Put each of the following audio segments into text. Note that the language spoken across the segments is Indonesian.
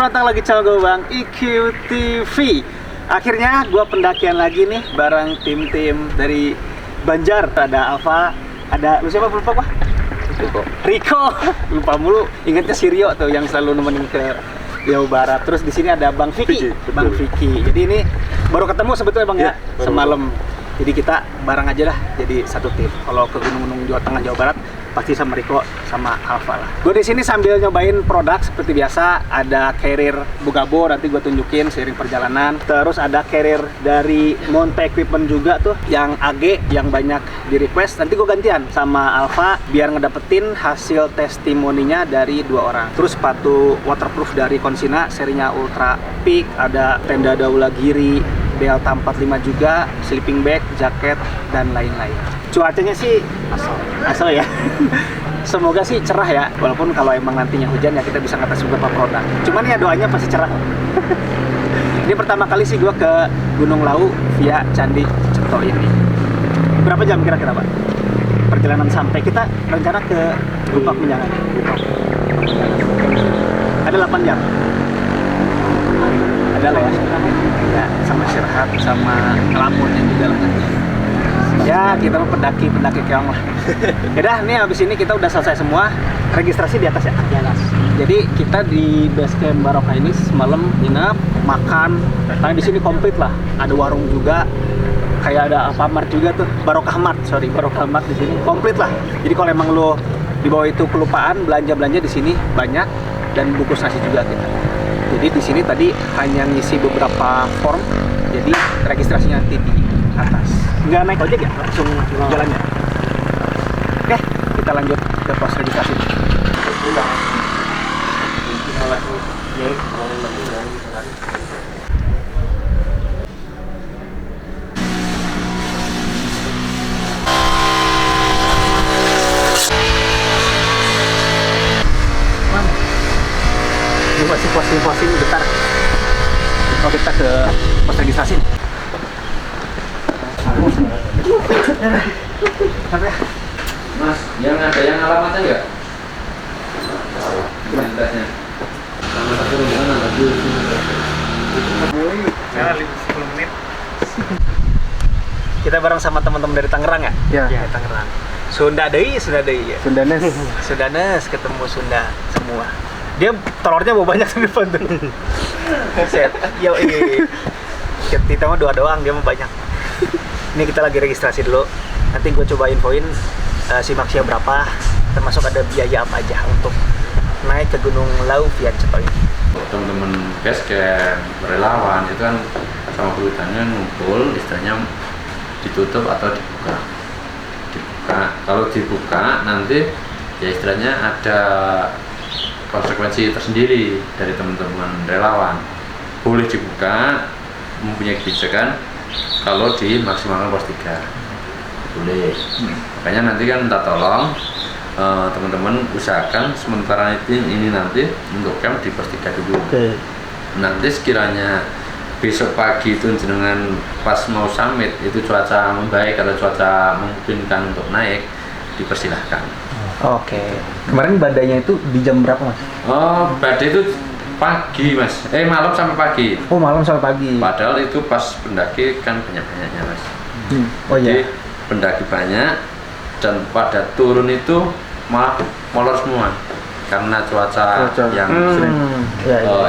Selamat datang lagi channel gue Bang IQ TV. Akhirnya gue pendakian lagi nih bareng tim-tim dari Banjar. Ada Alfa, ada lu siapa lupa gua? Rico. Lupa mulu. Ingatnya si Rio tuh yang selalu nemenin ke Jawa Barat. Terus di sini ada Bang Vicky. Bang Vicky. Jadi ini baru ketemu sebetulnya Bang ya, semalam. Jadi kita bareng aja lah jadi satu tim. Kalau ke gunung-gunung Jawa Tengah, Jawa Barat pasti sama Rico sama Alfa lah. Gue di sini sambil nyobain produk seperti biasa. Ada carrier Bugabo, nanti gue tunjukin seiring perjalanan. Terus ada carrier dari Monte Equipment juga tuh, yang AG yang banyak di request. Nanti gue gantian sama Alfa biar ngedapetin hasil testimoninya dari 2 orang. Terus sepatu waterproof dari Consina serinya Ultra Peak, ada tenda Daula Giri, Delta 45 juga, sleeping bag, jaket, dan lain-lain. Cuacanya sih asal ya. Semoga sih cerah ya, walaupun kalau emang nantinya hujan ya kita bisa ngetes beberapa produk. Cuman ya doanya pasti cerah. Ini pertama kali sih gue ke Gunung Lawu via Candi Ceto ini. Berapa jam kira-kira Pak? Perjalanan sampai kita rencana ke Bupak Menjangan. Ada 8 jam. Ada lah ya, sama istirahat, sama ngelamunnya juga lah. Ya kita mau pendaki keong lah. Yaudah, nih habis ini kita udah selesai semua. Registrasi di atas ya? Di atas. Jadi kita di base camp Barokah ini semalam nginep, makan. Karena di sini komplit lah. Ada warung juga, kayak ada Alfamart juga tuh. Barokah Mart di sini komplit lah. Jadi kalau emang lo di bawah itu kelupaan belanja di sini banyak, dan bungkus nasi juga kita. Jadi di sini tadi hanya ngisi beberapa form. Jadi registrasinya nanti di atas. Nggak naik ojek ya, langsung jalannya. Oke, kita lanjut ke pos registrasi. Ini masih posting bentar. Oh, kita ke pos registrasi. Sampai ya? Mas, yang ada yang alamatnya nggak? Identitasnya. Alamat aku di mana? Saya 10 menit. Kita bareng sama teman-teman dari Tangerang ya? Iya. Tangerang. Sunda Deui ya. Sundanes ketemu Sunda semua. Dia telurnya mau banyak di depan tuh. Set. Yo kita mah 2 doang, dia mau banyak. Ini kita lagi registrasi dulu. Nanti gue coba infoin simaksia berapa, termasuk ada biaya apa aja untuk naik ke Gunung Lawu via Ceto ini. Teman-teman basecamp, relawan itu kan sama perhutannya ngumpul, istilahnya ditutup atau dibuka. Kalau dibuka nanti ya istilahnya ada konsekuensi tersendiri dari teman-teman relawan. Boleh dibuka, mempunyai kebijakan kalau dimaksimalkan pos 3 boleh. Makanya nanti kan minta tolong teman-teman usahakan sementara ini nanti untuk camp di pos 3 dulu. Nanti sekiranya besok pagi itu dengan pas mau summit itu cuaca membaik atau cuaca memungkinkan untuk naik, dipersilahkan. Oke. Kemarin badainya itu di jam berapa Mas? Oh, badai itu pagi Mas, malam sampai pagi. Oh, malam sampai pagi. Padahal itu pas pendaki kan banyak-banyaknya Mas. Oh Jadi iya. pendaki banyak dan pada turun itu malah molor semua karena cuaca yang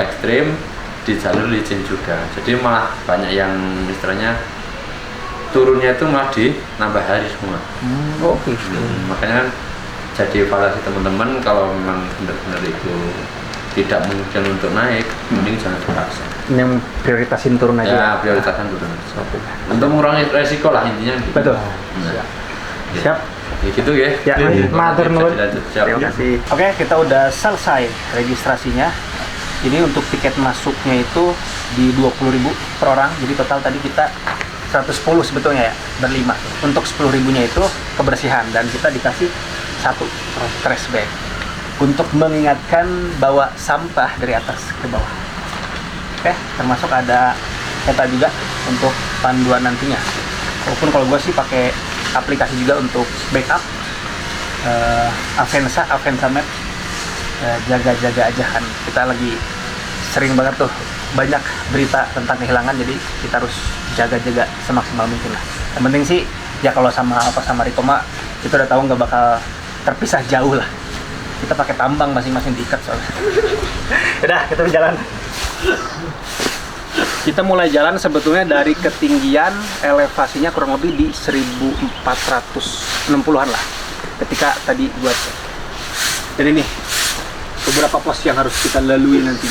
ekstrim, di jalur licin juga. Jadi malah banyak yang istilahnya turunnya itu malah di nambah hari semua. Oke. Makanya kan jadi evaluasi teman-teman kalau memang benar-benar itu tidak mungkin untuk naik, mending jangan dipaksa. Yang prioritasin turun aja. Ya, prioritaskan turun aja. Untuk mengurangi resiko lah intinya. Gitu. Betul. Nah, Siap. Ya gitu ya. Ya, matur nuwun. Terima kasih. Oke, kita udah selesai registrasinya. Jadi untuk tiket masuknya itu di 20.000 per orang. Jadi total tadi kita 110 sebetulnya ya, berlima. Untuk 10.000-nya itu kebersihan dan kita dikasih 1 trash bag untuk mengingatkan bawa sampah dari atas ke bawah. Oke, termasuk ada peta juga untuk panduan nantinya. Walaupun kalau gue sih pakai aplikasi juga untuk backup. Avensa Map, jaga-jaga ajahan. Kita lagi sering banget tuh banyak berita tentang kehilangan, jadi kita harus jaga-jaga semaksimal mungkin lah. Yang penting sih ya kalau sama Alfa sama Riko mah kita udah tahu nggak bakal terpisah jauh lah. Kita pakai tambang masing-masing diikat soalnya. Udah, kita jalan. Kita mulai jalan sebetulnya dari ketinggian elevasinya kurang lebih di 1460-an lah. Ketika tadi buat. Dan ini beberapa pos yang harus kita lalui nanti.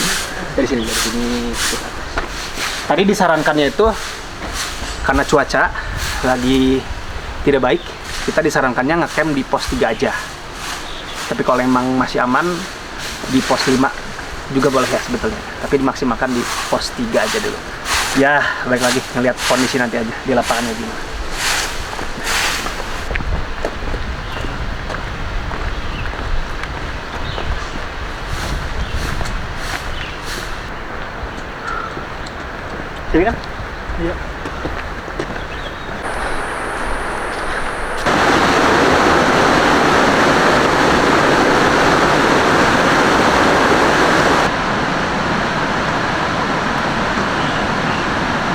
Dari sini kita atas. Tadi disarankannya itu karena cuaca lagi tidak baik, kita disarankannya ngecamp di pos 3 aja. Tapi kalau emang masih aman di pos 5 juga boleh ya sebetulnya. Tapi dimaksimalkan di pos 3 aja dulu. Ya, baik lagi ngelihat kondisi nanti aja di lapangannya gimana. Sini kan? Iya.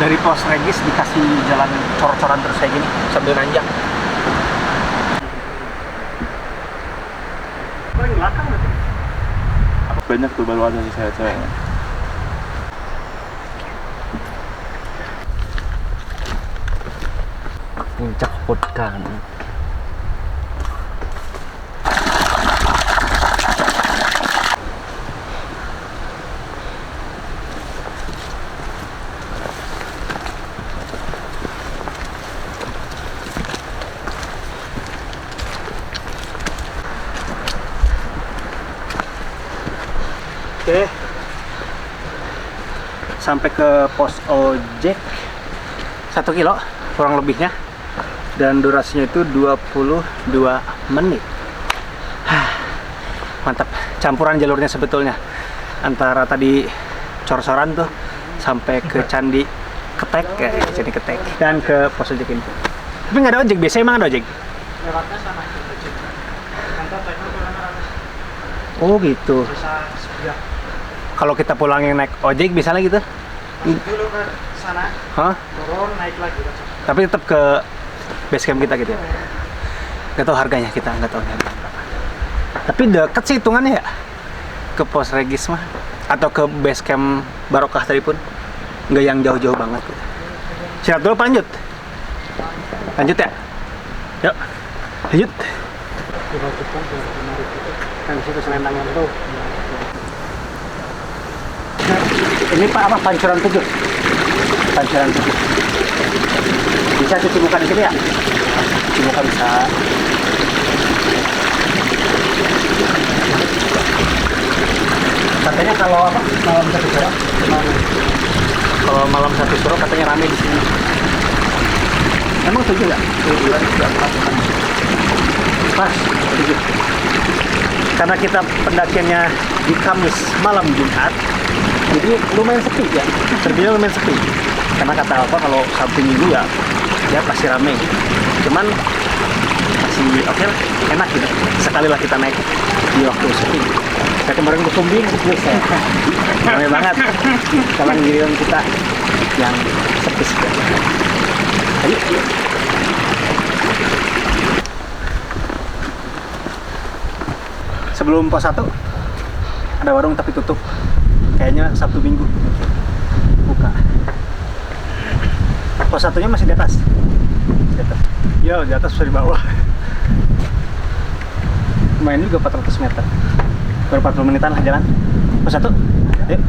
Dari pos Regis dikasih jalan cor-coran terus kayak gini sambil nanjak. Paling belakang berarti. Banyak tuh baru ada sih cewek-ceweknya. Puncak Potkan. Oke, sampai ke pos ojek 1 kilo kurang lebihnya, dan durasinya itu 22 menit. Mantap, campuran jalurnya sebetulnya antara tadi cor-coran tuh sampai ke Candi Ketek, Candi Ketek, dan ke pos ojek ini. Tapi nggak ada ojek, biasanya emang ada ojek? Lewatnya sama ojek. Kantor Oh gitu. bisa sebelah. Kalau kita pulangin naik ojek misalnya gitu? Dulu ke sana, Hah? turun naik lagi. Tapi tetap ke base camp kita gitu ya? Nggak tahu harganya, kita nggak tahu harga berapa. Tapi deket sih hitungannya ya? Ke pos Regis mah? Atau ke base camp Barokah tadi pun? Nggak yang jauh-jauh banget gitu. Siap dulu, lanjut? Lanjut ya? Yuk, lanjut. Kan di situ selendangnya tuh. Ini Pak apa? Pancuran 7? Pancuran 7. Bisa cuci muka di sini ya? Cuci muka bisa. Katanya kalau apa? Malam satu suro. Kalau malam satu suro katanya rame di sini. Emang 7 nggak? 7 pas 7. Karena kita pendakiannya di Kamis malam Jumat, jadi lumayan sepi ya, terbilang lumayan sepi. Karena kata Alfa kalau Sabtu Minggu ya pasti rame. Cuman masih oke lah, enak gitu. Sekali lah kita naik di waktu sepi. Kayak kemarin ke Sumbing, rame banget. Sekarang giliran kita yang sepi sih. Ayo. Sebelum pos 1 ada warung tapi tutup. Kayaknya Sabtu Minggu buka. Pos 1-nya masih di atas. Di atas. Ya, di atas, di bawah. Lumayan juga 400 meter. Baru 40 menitan lah jalan. Pos 1. Yuk.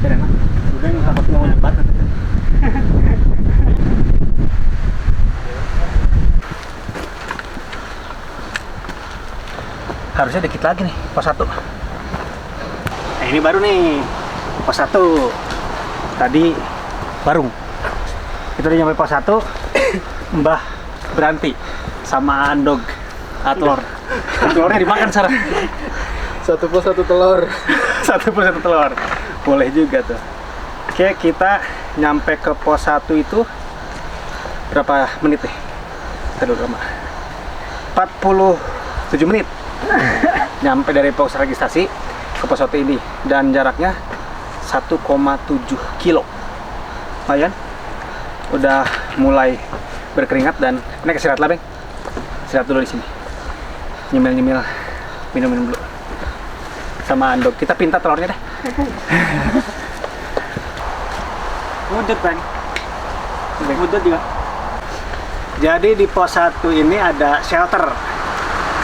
Biar enak. Udah yang takut mau nyebat. Harusnya dikit lagi nih, pos 1. Nah, ini baru nih, pos 1. Tadi Barung. Itu udah nyampe pos 1, Mbah Beranti sama Andog telur. Telurnya dimakan sekarang. 1 pos 1 telur. 1 pos 1 telur. Boleh juga tuh. Oke, kita nyampe ke pos 1 itu berapa menit nih? Kita dulu lama. 47 menit. Nyampe dari pos registrasi ke pos 1 ini, dan jaraknya 1,7 kilo. Lumayan. Udah mulai berkeringat dan ini istirahat lah, Bang. Istirahat dulu di sini. Nyemil-nyemil, minum-minum dulu. Sama andok. Kita pinta telurnya deh. Mudet, Bang. Mudet juga. Jadi di pos 1 ini ada shelter.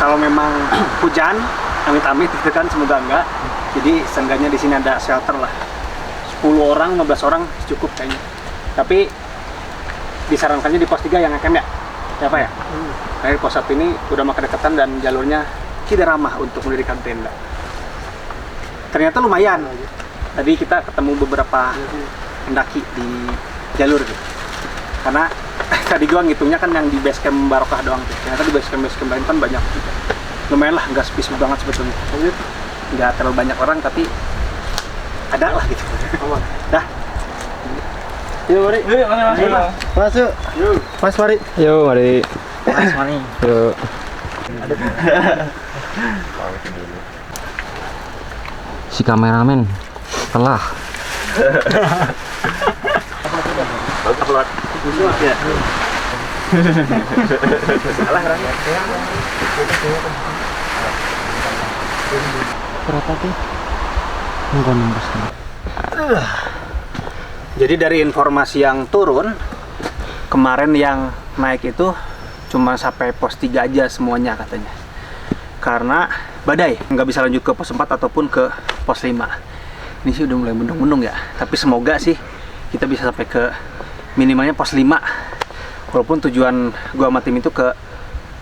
Kalau memang hujan, amit-amit gitu kan, semoga enggak. Jadi seenggaknya di sini ada shelter lah. 10 orang, 15 orang cukup kayaknya. Tapi disarankannya di pos 3 yang ngecamp ya? Ya Pak ya? Karena pos 1 ini udah makin dekatan dan jalurnya tidak ramah untuk mendirikan tenda. Ternyata lumayan. Tadi kita ketemu beberapa pendaki di jalur gitu. Karena tadi gua ngitungnya kan yang di base camp Barokah doang tuh. Ternyata di base camp lain kan banyak juga. Lumayan lah, nggak spesies banget sebetulnya. Nggak terlalu banyak orang tapi ada lah gitu. Dah. Yuk, mari. Masuk. Yuk. Mas Farid. Yo, mari. Mas Mani. Yo. Si kameramen telah. Upload. Ya. Salah orangnya. Berapa sih? Enggak nembus. Jadi dari informasi yang turun, kemarin yang naik itu cuma sampai pos 3 aja semuanya katanya. Karena badai, nggak bisa lanjut ke pos 4 ataupun ke pos 5. Ini sih udah mulai mendung-mendung ya. Tapi semoga sih kita bisa sampai ke minimalnya pos 5. Walaupun tujuan gua sama tim itu ke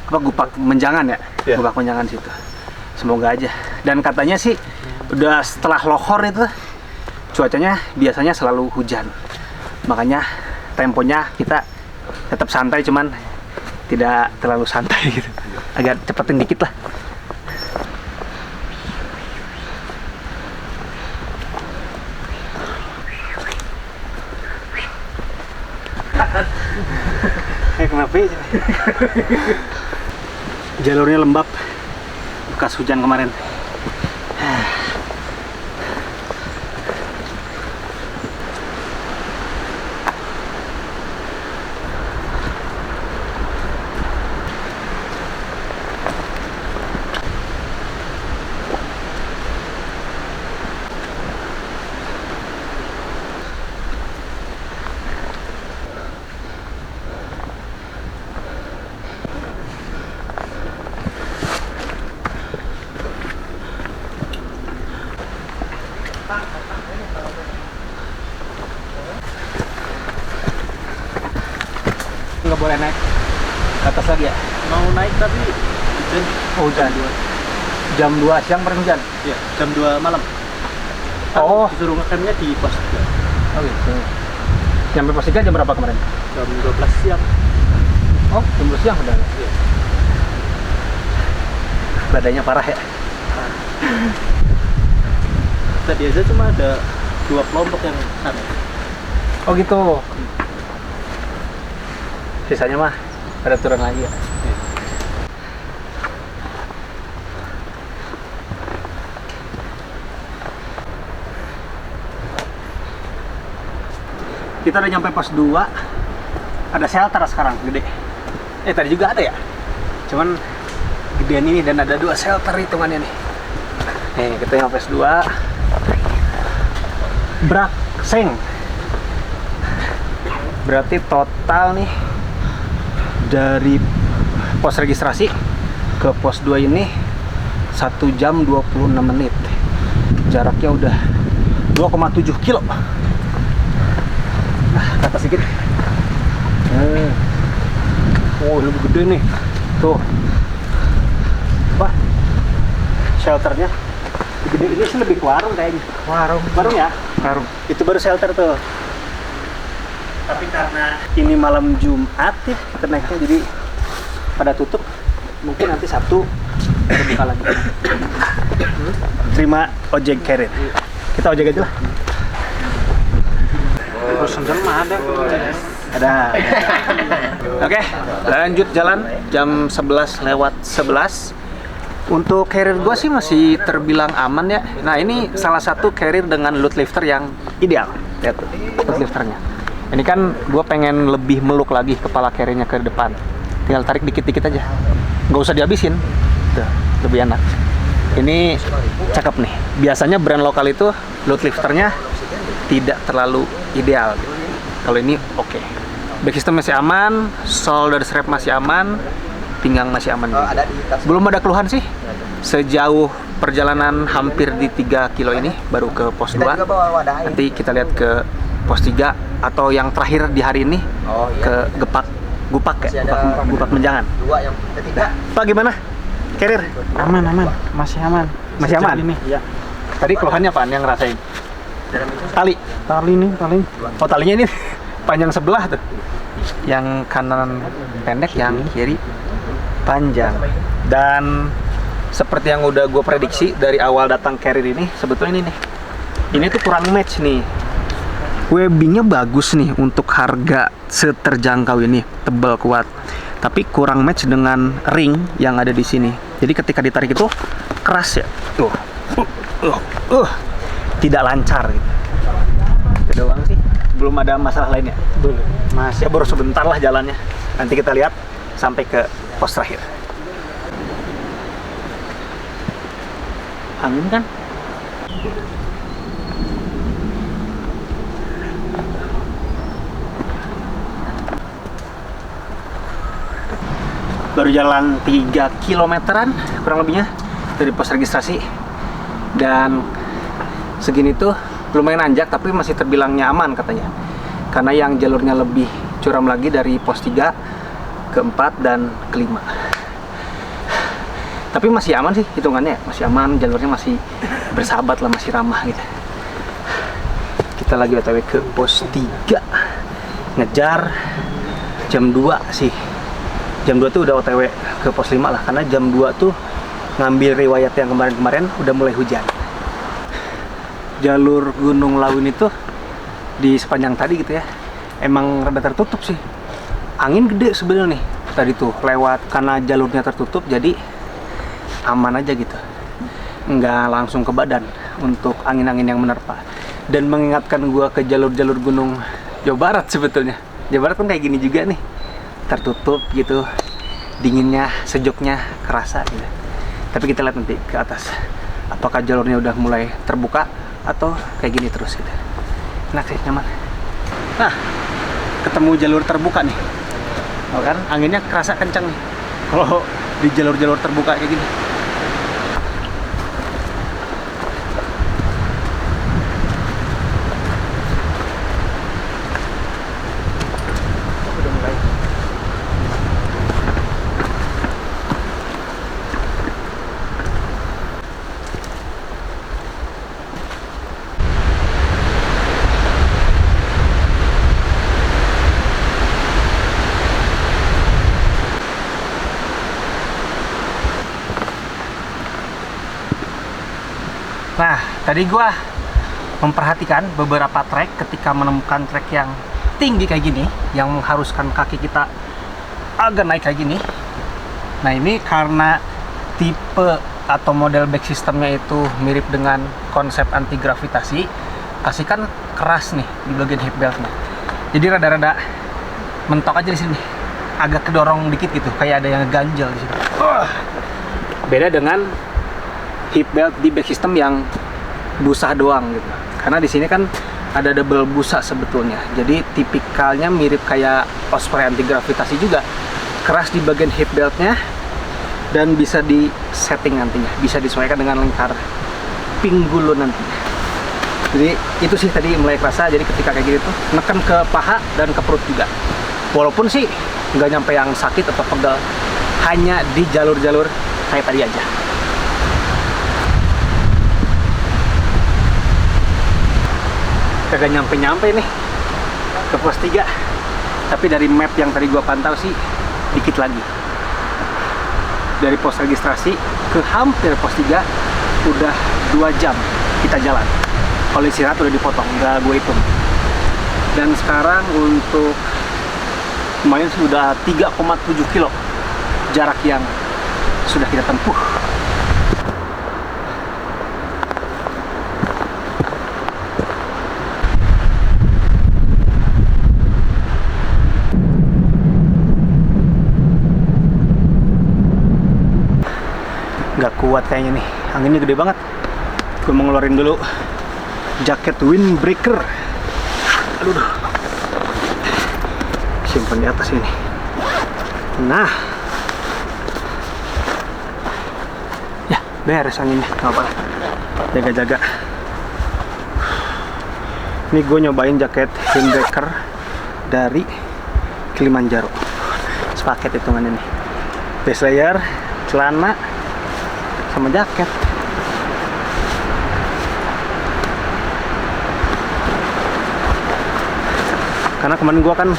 Gupak Menjangan ya. Yeah. Gupak Menjangan situ. Semoga aja. Dan katanya sih udah setelah lohor itu cuacanya biasanya selalu hujan. Makanya temponya kita tetap santai, cuman tidak terlalu santai gitu. Agak cepetin dikit lah. Kenapa? Jalurnya lembab bekas hujan kemarin. Nggak boleh naik ke atas lagi ya? Mau naik tapi hujan. Oh, hujan. Jam 2 siang baru hujan? Ya, jam 2 malam. Oh. Disuruh ngecampnya di pos 3. Oh gitu. Nyampe pos 3 jam berapa kemarin? Jam 12 siang. Oh, jam 12 siang udah. Iya. Badainya parah ya? Tadi aja cuma ada 2 kelompok yang sana. Oh gitu. Sisanya mah pada turun lagi ya. Kita udah nyampe pos 2. Ada shelter sekarang gede. Tadi juga ada ya. Cuman gedean ini dan ada 2 shelter hitungannya nih. Nih, kita nyampe pos 2. Brakseng. Berarti total nih dari pos registrasi ke pos 2 ini 1 jam 26 menit. Jaraknya udah 2,7 kilo. Nah, ke atas sedikit. Oh, lebih gede nih. Tuh. Wah. Shelternya gede, ini sih lebih ke warung kayaknya. Warung ya? Warung. Itu baru shelter tuh. Tapi karena ini malam Jumat ya, kita naiknya jadi pada tutup. Mungkin nanti Sabtu kita buka lagi. Terima ojek carrier. Kita ojek aja lah. Oh, sendal mah ada. Ada. Oke, lanjut jalan jam 11 lewat 11. Untuk carrier gue sih masih terbilang aman ya. Nah ini salah satu carrier dengan load lifter yang ideal. Lihat tuh, load lifternya. Ini kan gue pengen lebih meluk lagi kepala carriernya ke depan. Tinggal tarik dikit-dikit aja. Nggak usah dihabisin. Tuh, lebih enak. Ini cakep nih. Biasanya brand lokal itu load lifternya tidak terlalu ideal. Kalau ini oke. Back system masih aman, shoulder strap masih aman, pinggang masih aman. Belum ada keluhan sih. Sejauh perjalanan hampir di 3 kilo ini baru ke pos 2. Nanti kita lihat ke pos 3 atau yang terakhir di hari ini ke Gupak Menjangan. Pak gimana? Carrier? Aman, masih aman. Masih aman? Ini. Ya. Tadi keluhannya apaan yang ngerasain? Tali? Tali nih paling. Oh talinya ini panjang sebelah tuh. Yang kanan pendek, yang kiri panjang. Dan seperti yang udah gue prediksi dari awal datang carrier ini, sebetulnya ini nih. Ini tuh kurang match nih. Webbingnya bagus nih untuk harga seterjangkau ini, tebal kuat. Tapi kurang match dengan ring yang ada di sini. Jadi ketika ditarik itu keras ya. Tidak lancar gitu. Itu doang sih. Belum ada masalah lainnya. Belum. Masih Ya baru sebentar lah jalannya. Nanti kita lihat sampai ke pos terakhir. Angin kan? Baru jalan 3 kilometeran kurang lebihnya dari pos registrasi. Dan segini tuh lumayan nanjak tapi masih terbilang nyaman katanya. Karena yang jalurnya lebih curam lagi dari pos 3 ke 4 dan ke 5. Tapi masih aman sih hitungannya, masih aman, jalurnya masih bersahabat lah, masih ramah gitu. Kita lagi OTW ke pos 3. Ngejar jam 2 sih. Jam 2 tuh udah OTW ke pos 5 lah, karena jam 2 tuh ngambil riwayat yang kemarin-kemarin udah mulai hujan. Jalur Gunung Lawin itu di sepanjang tadi gitu ya, emang rada tertutup sih. Angin gede sebenarnya nih tadi tuh lewat, karena jalurnya tertutup jadi aman aja gitu, nggak langsung ke badan untuk angin-angin yang menerpa. Dan mengingatkan gua ke jalur-jalur gunung Jawa Barat sebetulnya. Jawa Barat kan kayak gini juga nih, tertutup gitu, dinginnya, sejuknya kerasa gitu. Tapi kita lihat nanti ke atas, apakah jalurnya udah mulai terbuka atau kayak gini terus gitu. Enak sih, nyaman. Nah, ketemu jalur terbuka nih. Oh kan, anginnya kerasa kencang nih kalau di jalur-jalur terbuka kayak gini. Udah mulai. Nah, tadi gua memperhatikan beberapa trek ketika menemukan trek yang tinggi kayak gini, yang mengharuskan kaki kita agak naik kayak gini. Nah, ini karena tipe atau model back systemnya itu mirip dengan konsep anti gravitasi, kasihkan keras nih di bagian hip beltnya. Jadi rada-rada mentok aja di sini, agak kedorong dikit gitu, kayak ada yang ganjel di sini. Beda dengan hip belt di back system yang busa doang gitu. Karena di sini kan ada double busa sebetulnya. Jadi tipikalnya mirip kayak Osprey anti gravitasi juga. Keras di bagian hip beltnya dan bisa di setting nantinya, bisa disesuaikan dengan lingkar pinggul lo nantinya. Jadi itu sih tadi mulai kerasa. Jadi ketika kayak gitu neken ke paha dan ke perut juga. Walaupun sih nggak nyampe yang sakit atau pegal, hanya di jalur-jalur kayak tadi aja. Kagak nyampe-nyampe nih ke pos 3, tapi dari map yang tadi gua pantau sih dikit lagi. Dari pos registrasi ke hampir pos 3 udah 2 jam kita jalan. Kalau istirahat udah dipotong, nggak gue hitung. Dan sekarang untuk lumayan sudah 3,7 kilo jarak yang sudah kita tempuh kayaknya nih. Anginnya gede banget. Gue mau ngeluarin dulu jaket windbreaker. Aduh, simpan di atas ini. Nah, ya beres anginnya, nggak apa-apa. Jaga-jaga. Ini gue nyobain jaket windbreaker dari Kilimanjaro. Sepaket hitungannya nih. Base layer, celana, sama jaket. Karena kemarin gua kan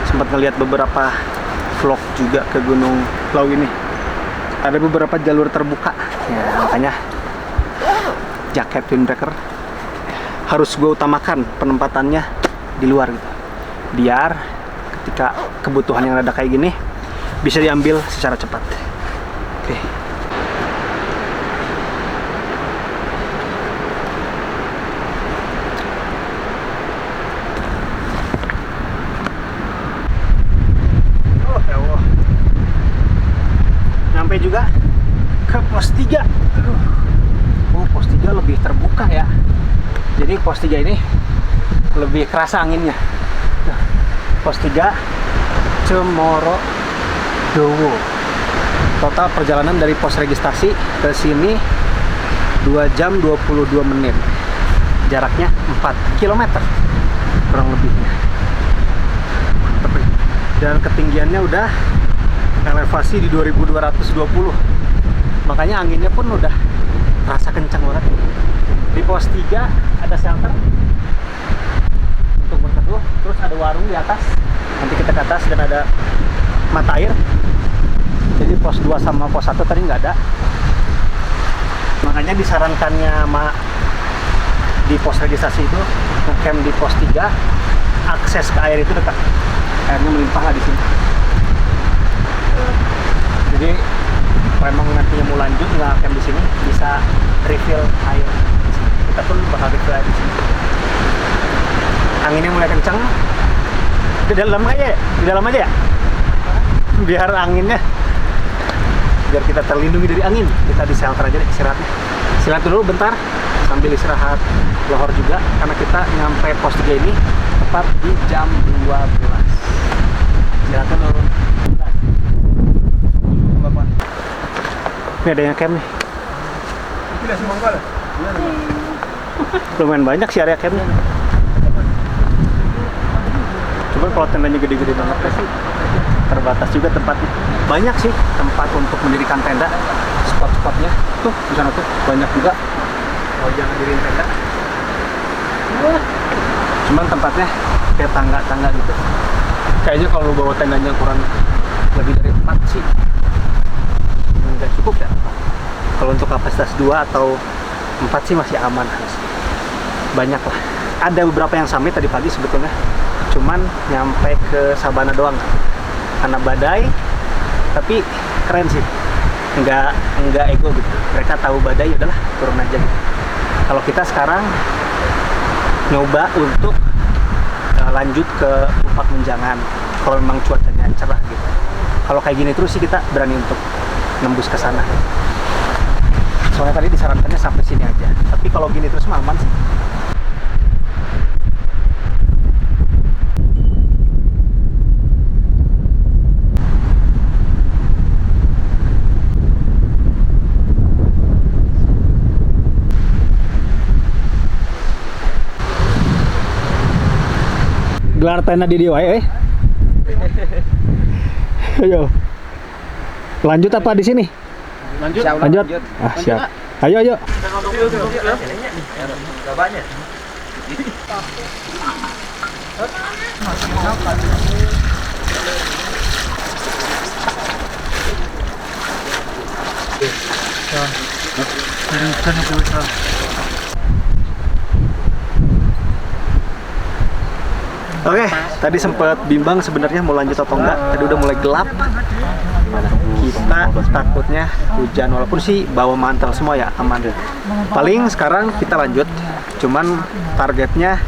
sempat ngeliat beberapa vlog juga ke Gunung Lau ini. Ada beberapa jalur terbuka. Ya, makanya jaket windbreaker harus gue utamakan penempatannya di luar gitu. Biar ketika kebutuhan yang ada kayak gini bisa diambil secara cepat. Oke. Oh, ya Allah. Nyampe juga ke pos 3. Aduh. Oh, pos 3 lebih terbuka ya. Jadi pos 3 ini lebih kerasa anginnya. Nah, pos 3 Cemoro Dowo. Total perjalanan dari pos registrasi ke sini 2 jam 22 menit. Jaraknya 4 km kurang lebihnya. Dan ketinggiannya udah elevasi di 2220. Makanya anginnya pun udah terasa kencang banget. Di pos 3 ada shelter untuk berteduh, terus ada warung di atas. Nanti kita ke atas dan ada mata air. Jadi pos 2 sama pos 1 tadi nggak ada. Makanya disarankannya di pos registrasi itu ngecamp di pos 3, akses ke air itu dekat. Airnya melimpah lah di sini. Jadi kalau emang nantinya mau lanjut nggak camp di sini, bisa refill air. Kita pun bakal refill air di sini. Anginnya mulai kencang. Di dalam aja ya? Di dalam aja ya? Biar anginnya, biar kita terlindungi dari angin. Kita di shelter aja deh istirahatnya. Istirahat dulu bentar sambil istirahat lohor juga, karena kita nyampe pos 3 ini tepat di jam 12. Istirahat dulu. Ini ada yang camp nih. Lumayan banyak sih area campnya. Cuman kalau tendanya gede-gede banget sih terbatas juga tempatnya. Banyak sih tempat untuk mendirikan tenda, spot-spotnya tuh di sana tuh banyak juga. Kalau jangan diriin tenda, cuman tempatnya kayak tangga-tangga gitu. Kayaknya kalau lu bawa tendanya kurang lebih dari 4 sih nggak cukup ya. Kalau untuk kapasitas 2 atau 4 sih masih aman. Banyak lah. Ada beberapa yang summit tadi pagi sebetulnya, cuman nyampe ke Sabana doang karena badai. Tapi keren sih, nggak ego gitu. Mereka tahu badai, udahlah turun aja gitu. Kalau kita sekarang nyoba untuk lanjut ke Pupak Menjangan kalau memang cuacanya cerah gitu. Kalau kayak gini terus sih kita berani untuk nembus ke sana. Soalnya tadi disarankannya sampai sini aja. Tapi kalau gini terus mah aman sih. Gelar tenda di DIY, Ayo. Lanjut apa di sini? Lanjut. Ah, siap. Ayo. Oke, tadi sempat bimbang sebenarnya mau lanjut atau enggak. Tadi udah mulai gelap. Kita takutnya hujan, walaupun sih bawa mantel semua ya, aman. Paling sekarang kita lanjut, cuman targetnya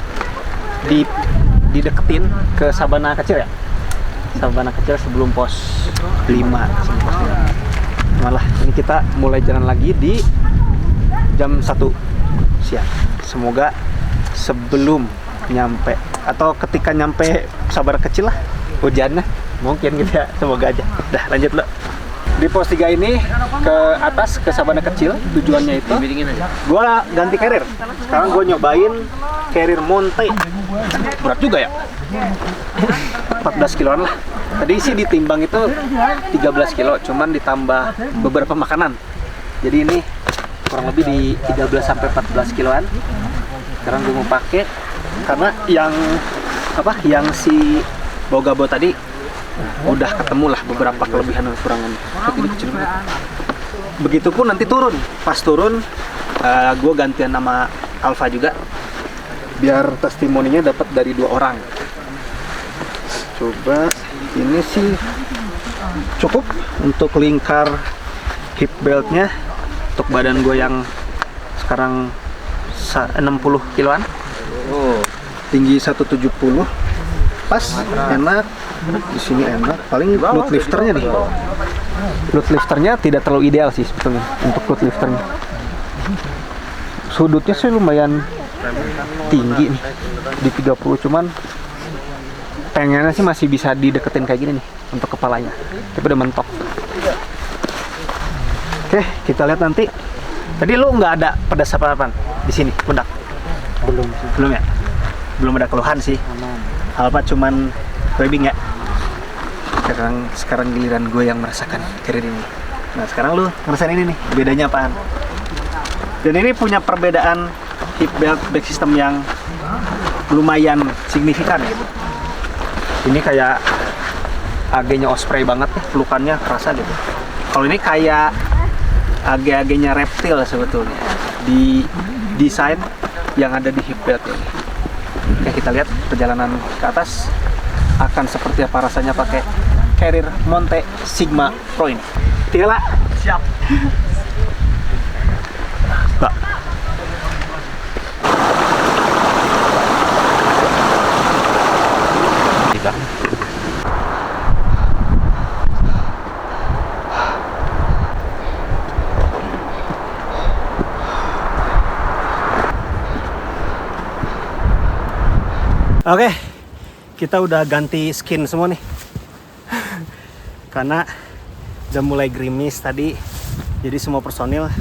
dideketin ke Sabana kecil ya. Sabana kecil sebelum pos 5. aman lah. Ini kita mulai jalan lagi di jam 1 siang. Semoga sebelum nyampe atau ketika nyampe sabar kecil lah hujannya mungkin gitu ya, semoga aja. Dah lanjut lo. Di pos 3 ini ke atas ke Sabana Kecil, tujuannya itu gua ganti carrier. Sekarang gua nyobain carrier Monte. Berat juga ya, 14 kiloan lah. Tadi sih ditimbang itu 13 kilo, cuman ditambah beberapa makanan. Jadi ini kurang lebih di 13 sampai 14 kiloan. Sekarang gue mau pakai karena yang si Bogabo tadi udah ketemu lah beberapa kelebihan dan kekurangan. Ini kecil banget. Begitupun nanti turun. Pas turun, gue gantian nama Alfa juga, biar testimoninya dapat dari 2 orang. Coba ini sih cukup untuk lingkar hip beltnya. Untuk badan gue yang sekarang 60 kiloan, tinggi 170, pas, enak. Di sini enak. Paling load lifternya nih. Load lifternya tidak terlalu ideal sih sebetulnya untuk load lifternya. Sudutnya sih lumayan tinggi nih di 30, cuman pengennya sih masih bisa dideketin kayak gini nih untuk kepalanya. Tapi udah mentok. Oke, kita lihat nanti. Tadi lu nggak ada pedas apa-apaan di sini, pundak? Belum ya? Belum ada keluhan sih. Alfa cuman webbing ya. Sekarang giliran gue yang merasakan carrier ini. Nah sekarang lu ngerasain ini nih, bedanya apaan? Dan ini punya perbedaan hip belt back system yang lumayan signifikan gitu. Ini kayak AG-nya Osprey banget nih, pelukannya kerasa gitu. Kalau ini kayak AG-AG-nya Reptil sebetulnya di desain yang ada di hip belt ini. Oke, kita lihat perjalanan ke atas akan seperti apa rasanya pakai carrier Monte Sigma Pro ini. Tila, siap. Mbak. Tiba. Oke, kita udah ganti skin semua nih. Karena udah mulai gerimis tadi, jadi semua personil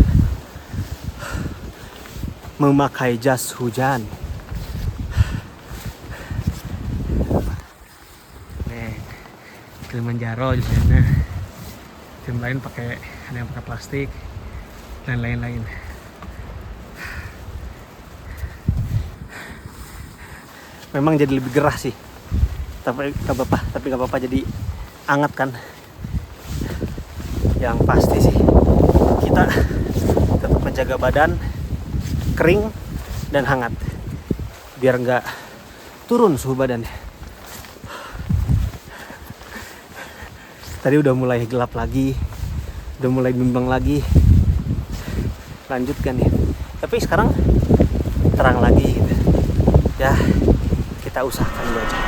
memakai jas hujan. Nih, Kilimanjaro di sana. Tim lain pakai, ada yang pakai plastik dan lain-lain. Memang jadi lebih gerah sih, tapi gak apa-apa, jadi anget kan. Yang pasti sih kita tetap menjaga badan kering dan hangat biar nggak turun suhu badannya. Tadi udah mulai gelap lagi, udah mulai bimbang lagi, lanjutkan ya. Tapi sekarang terang lagi gitu ya. Kita usahakan dulu aja.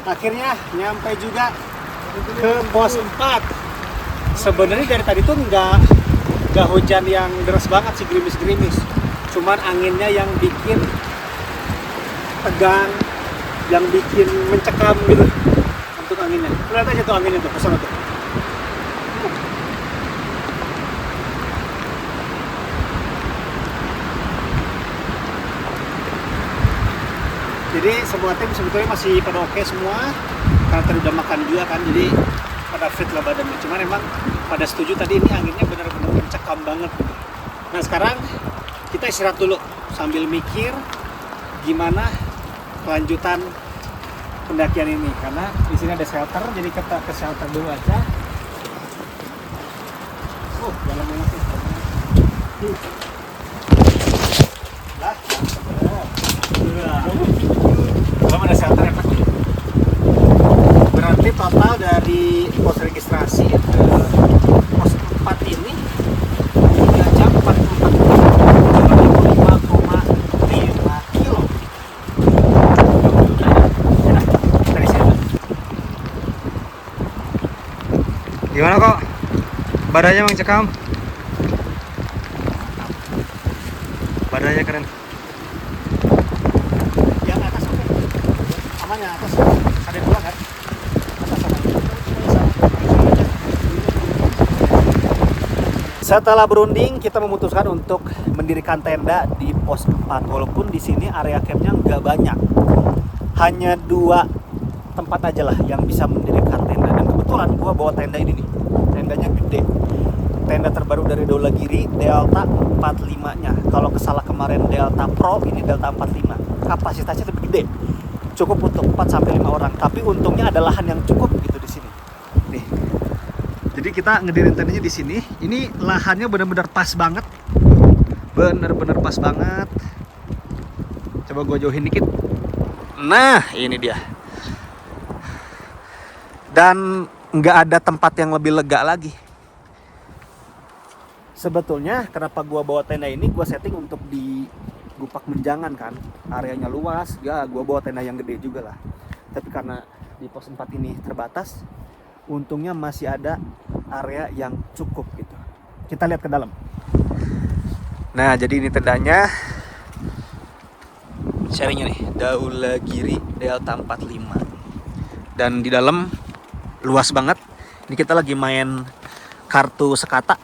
Akhirnya nyampe juga ke pos 4. Sebenarnya dari tadi tuh nggak hujan yang deras banget sih, gerimis-gerimis. Cuman anginnya yang bikin tegang, yang bikin mencekam gitu untuk anginnya. Lihat aja tuh anginnya tuh, kesana tuh. Jadi semua tim sebetulnya masih pada oke semua, karena tadi udah makan juga kan, jadi pada fit lah badannya. Cuman emang pada setuju tadi ini anginnya benar-benar mencekam banget gitu. Nah sekarang kita istirahat dulu sambil mikir gimana kelanjutan pendakian ini, karena di sini ada shelter, jadi kita ke shelter dulu aja. Dalam banget nih. Lah, belum ada shelter ya Pak. Berarti total dari pos registrasi ke pos 4 ini 3 jam 44 menit, 5,5 kilo. Dari sini. Gimana kok? Badannya mencekam. Badannya keren. Yang atas oke. Aman yang atas. Ada dua kan? Atas aman. Setelah berunding, kita memutuskan untuk mendirikan tenda di pos 4. Walaupun di sini area campnya nggak banyak, hanya 2 tempat aja lah yang bisa mendirikan tenda. Dan kebetulan gua bawa tenda ini nih, tendanya gede. Tenda terbaru dari Dolagiri, Delta 45-nya. Kalau kesalah kemarin Delta Pro, ini Delta 45. Kapasitasnya lebih gede, cukup untuk 4-5 orang. Tapi untungnya ada lahan yang cukup gitu di sini. Nih. Jadi kita ngedirin tendanya di sini. Ini lahannya benar-benar pas banget. Benar-benar pas banget. Coba gua jauhin dikit. Nah, ini dia. Dan nggak ada tempat yang lebih lega lagi. Sebetulnya kenapa gua bawa tenda ini, gua setting untuk di Gupak Menjangan kan. Areanya luas, ya gua bawa tenda yang gede juga lah. Tapi karena di pos 4 ini terbatas, untungnya masih ada area yang cukup gitu. Kita lihat ke dalam. Nah, jadi ini tendanya. Sharingnya nih, Dolagiri Delta 45. Dan di dalam luas banget. Ini kita lagi main kartu sekata.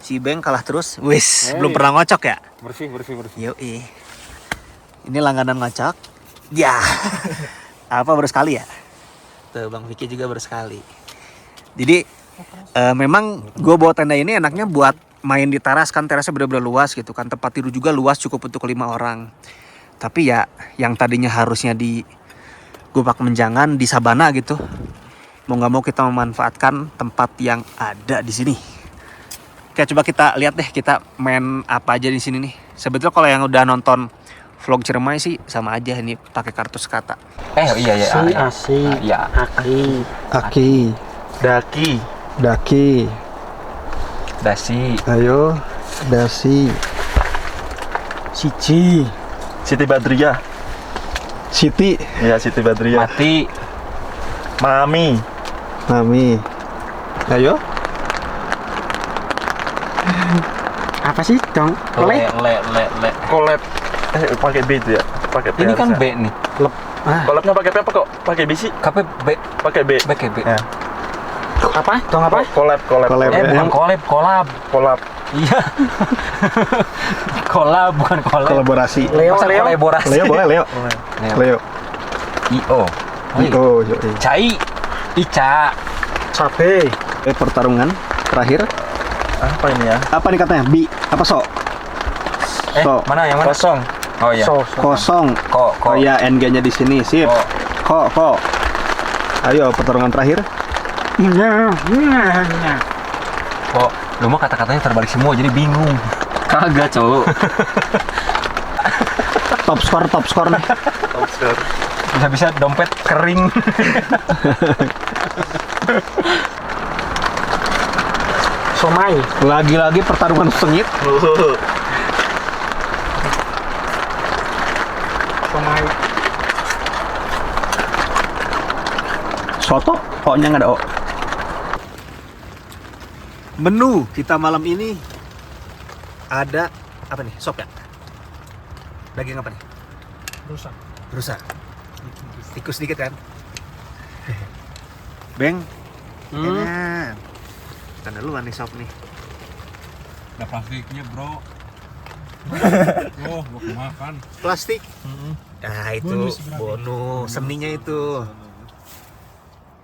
Si Beng kalah terus. Wis, belum pernah ngocok ya? Bersih. Yoi. Ini langganan ngocok. Ya. Apa baru sekali ya? Tuh Bang Vicky juga baru sekali. Jadi memang gue bawa tenda ini enaknya buat main di teras kan, terasnya bener-bener luas gitu kan. Tempat tidur juga luas, cukup untuk 5 orang. Tapi ya yang tadinya harusnya di Gupak Menjangan, di Sabana gitu, mau nggak mau kita memanfaatkan tempat yang ada di sini. Oke, coba kita lihat deh kita main apa aja di sini nih. Sebetulnya kalau yang udah nonton vlog Ciremai sih sama aja, ini pakai kartu sekata. Iya. Asi. Ya. Aki. Daki. Daki. Dasi. Ayo. Dasi. Cici. Siti Badriah. Siti. Ya, Siti Badriah. Mati. Mami. Mami. Ayo. Apa sih dong? Le. Collab. Pakai B itu ya. Pakai P. Ini kan harusnya. B nih. Collabnya pakai P apa kok? Pakai B sih? KP B. Pakai B. B. Ya. Apa? Dong apa? Collab. Collab. Bukan kolab. Collab. Iya. Kolab bukan kolab. Kolaborasi. Masa kolaborasi? Leo boleh, Leo. Leo. IO. Oh, yoi. Cai. Ica. Cabe. Pertarungan terakhir. Apa ini ya? Apa nih katanya? Bi. Apa so? So. Mana yang mana? Kosong. Oh iya. Kosong. Ko. Oh ya, NG-nya di sini. Sip. Ko. Ayo pertarungan terakhir. Kok lu mah kata-katanya terbalik semua jadi bingung. Kagak, cowok. Top score nih. Bisa-bisa dompet kering. Somai. Lagi-lagi pertarungan sengit. Somai. Soto, O-nya nggak ada O. Menu kita malam ini ada apa nih? Sop ya? Daging apa nih? Rusa. Tikus dikit kan? Beng. Enak. Kita duluan nih sop nih. Ada plastiknya bro. Oh, gua makan. Plastik. Nah itu bonus seninya itu.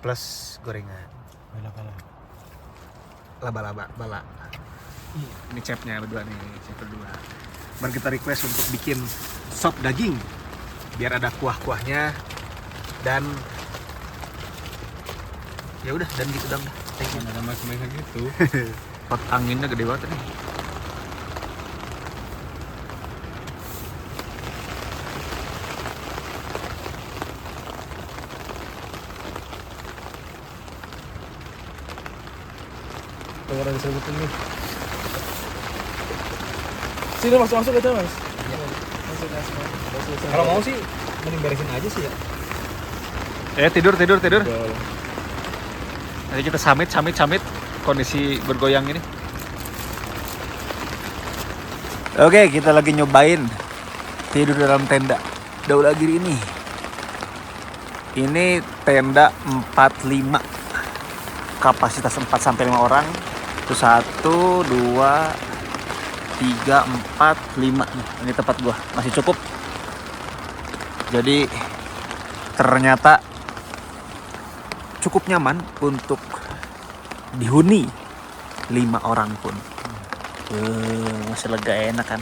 Plus gorengan. Laba-laba, bala. Ini chefnya berdua nih, chef berdua. Mari kita request untuk bikin sop daging biar ada kuah-kuahnya dan ya udah dan gitu dong. Thank you. Ada macam-macam gitu. Pot anginnya gede banget nih. Kalau ada sebutin nih. Sini masuk aja mas. Masuk. Kalau mau sih mending beresin aja sih ya. Tidur. Nanti kita samit kondisi bergoyang ini. Oke, kita lagi nyobain tidur dalam tenda Daulagiri ini. Ini tenda 45, kapasitas 4-5 orang. Itu 1, 2, 3, 4, 5 nih. Ini tempat gua masih cukup. Jadi ternyata cukup nyaman untuk dihuni 5 orang pun. Masih lega, enak kan?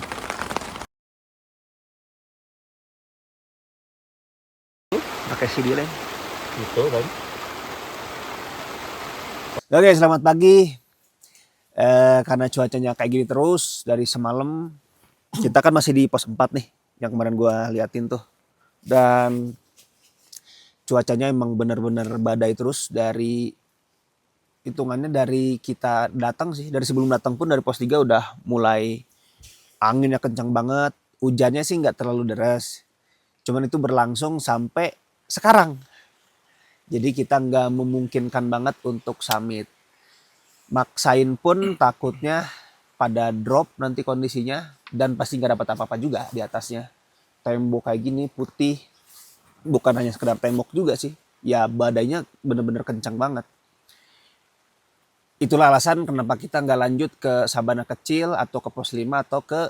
Pakai CD lain. Gitu kan. Oke, selamat pagi. Karena cuacanya kayak gini terus dari semalam, kita kan masih di pos 4 nih, yang kemarin gua liatin tuh. Dan cuacanya emang bener-bener badai terus dari hitungannya dari kita datang sih, dari sebelum datang pun dari pos 3 udah mulai anginnya kencang banget. Hujannya sih nggak terlalu deras, cuman itu berlangsung sampai sekarang. Jadi kita nggak memungkinkan banget untuk summit. Maksain pun takutnya pada drop nanti kondisinya dan pasti nggak dapat apa-apa juga di atasnya. Tembok kayak gini putih, bukan hanya sekedar tembok juga sih. Ya badainya bener-bener kencang banget. Itulah alasan kenapa kita nggak lanjut ke Sabana Kecil atau ke pos 5 atau ke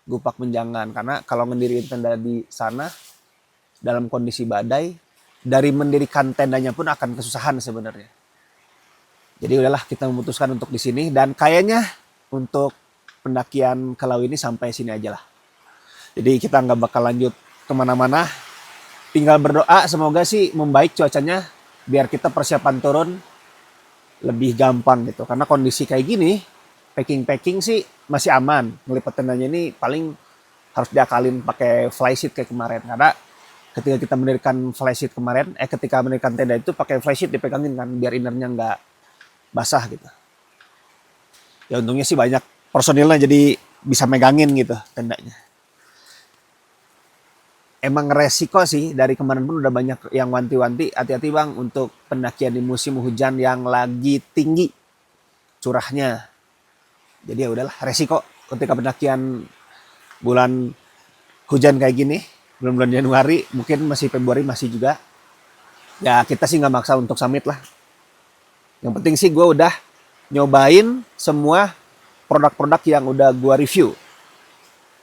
Gupak Menjangan. Karena kalau mendirikan tenda di sana dalam kondisi badai, dari mendirikan tendanya pun akan kesusahan sebenarnya. Jadi udahlah kita memutuskan untuk di sini dan kayaknya untuk pendakian ke Lawu ini sampai sini aja lah. Jadi kita nggak bakal lanjut kemana-mana. Tinggal berdoa semoga sih membaik cuacanya biar kita persiapan turun lebih gampang gitu. Karena kondisi kayak gini, packing sih masih aman. Ngelipat tendanya ini paling harus diakalin pakai flysheet kayak kemarin. Karena ketika kita mendirikan flysheet kemarin, ketika mendirikan tenda itu pakai flysheet dipegangin kan biar innernya nggak basah gitu. Ya untungnya sih banyak personilnya jadi bisa megangin gitu tendanya. Emang resiko sih dari kemarin pun udah banyak yang wanti-wanti hati-hati bang untuk pendakian di musim hujan yang lagi tinggi curahnya. Jadi ya udahlah resiko ketika pendakian bulan hujan kayak gini, bulan-bulan Januari mungkin masih Februari masih juga. Ya kita sih nggak maksa untuk summit lah. Yang penting sih gue udah nyobain semua produk-produk yang udah gue review.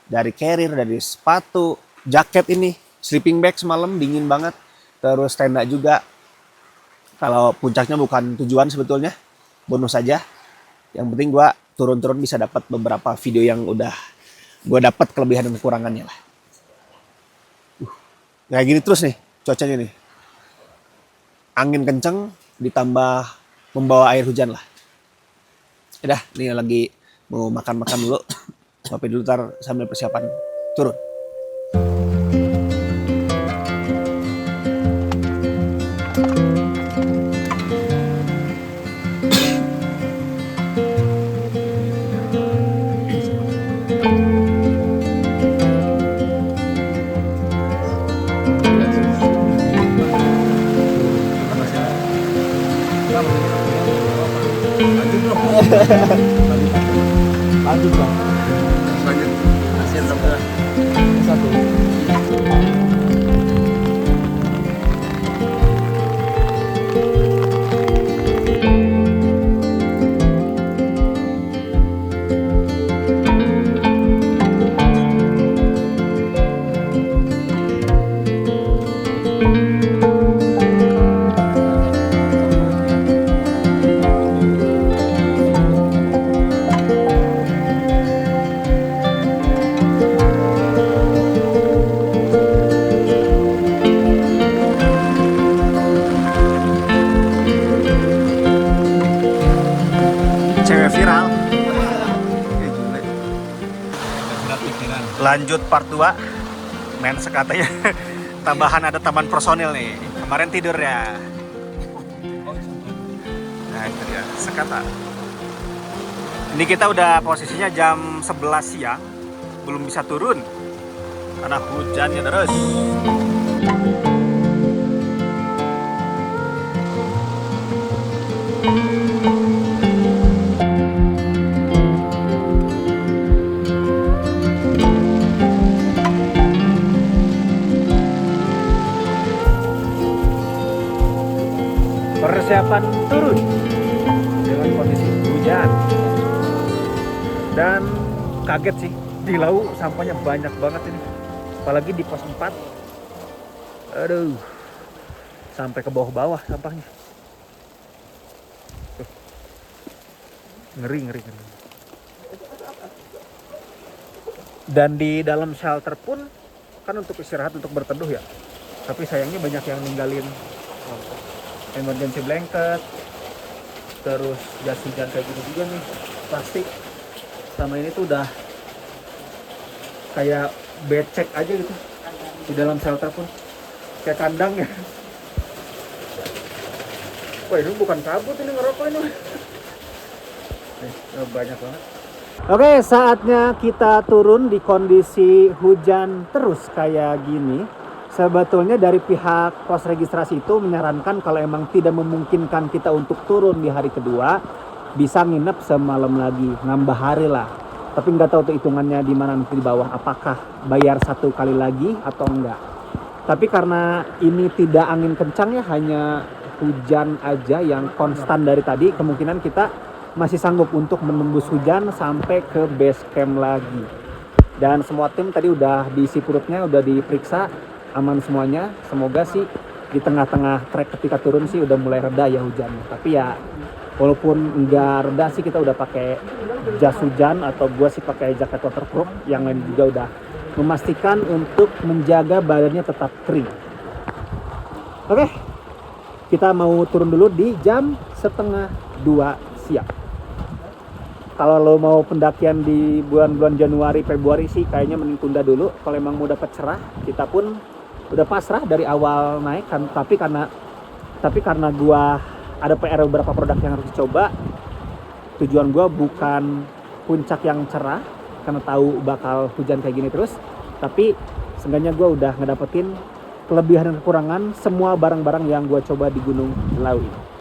Dari carrier, dari sepatu, jaket ini, sleeping bag semalam dingin banget. Terus tenda juga. Kalau puncaknya bukan tujuan sebetulnya, bonus aja. Yang penting gue turun-turun bisa dapat beberapa video yang udah gue dapat kelebihan dan kekurangannya lah. Kayak gini terus nih cuacanya nih. Angin kenceng ditambah membawa air hujan lah. Udah, nih lagi mau makan-makan dulu. Sampai dulu ntar sambil persiapan turun. Lanjut bang. Lanjut. Hasil dong. Satu. Cewek viral. Lanjut part 2. Men sekatanya tambahan ada taman personil nih. Kemarin tidur ya. Nah itu dia, sekata. Ini kita udah posisinya jam 11 siang. Belum bisa turun karena hujannya terus. Persiapan turun dengan kondisi hujan dan kaget sih, di laut sampahnya banyak banget ini, apalagi di pos 4. Aduh, sampai ke bawah-bawah sampahnya. Tuh. Ngeri. Dan di dalam shelter pun kan untuk istirahat, untuk berteduh ya, tapi sayangnya banyak yang ninggalin emergency blanket, terus jas hujan kayak gini juga nih, plastik. Sama ini tuh udah kayak becek aja gitu di dalam shelter pun, kayak kandang ya. Wah ini bukan kabut, ini ngerokok ini. Banyak banget. Oke, saatnya kita turun di kondisi hujan terus kayak gini. Sebetulnya dari pihak pos registrasi itu menyarankan kalau emang tidak memungkinkan kita untuk turun di hari kedua, bisa nginep semalam lagi, nambah hari lah. Tapi nggak tahu tuh hitungannya di mana nanti di bawah, apakah bayar 1 kali lagi atau enggak. Tapi karena ini tidak angin kencang ya, hanya hujan aja yang konstan dari tadi, kemungkinan kita masih sanggup untuk menembus hujan sampai ke base camp lagi. Dan semua tim tadi udah diisi perutnya, udah diperiksa, aman semuanya. Semoga sih di tengah-tengah trek ketika turun sih udah mulai reda ya hujannya. Tapi ya walaupun enggak reda sih, kita udah pakai jas hujan, atau gua sih pakai jaket waterproof, yang lain juga udah memastikan untuk menjaga badannya tetap kering. Oke, kita mau turun dulu di jam 1:30 siang. Kalau lo mau pendakian di bulan-bulan Januari, Februari sih kayaknya mending tunda dulu. Kalau emang mau dapat cerah, kita pun udah pasrah dari awal naik kan. Tapi karena gua ada PR beberapa produk yang harus dicoba. Tujuan gua bukan puncak yang cerah, karena tahu bakal hujan kayak gini terus. Tapi seenggaknya gua udah ngedapetin kelebihan dan kekurangan semua barang-barang yang gua coba di Gunung Lawu ini.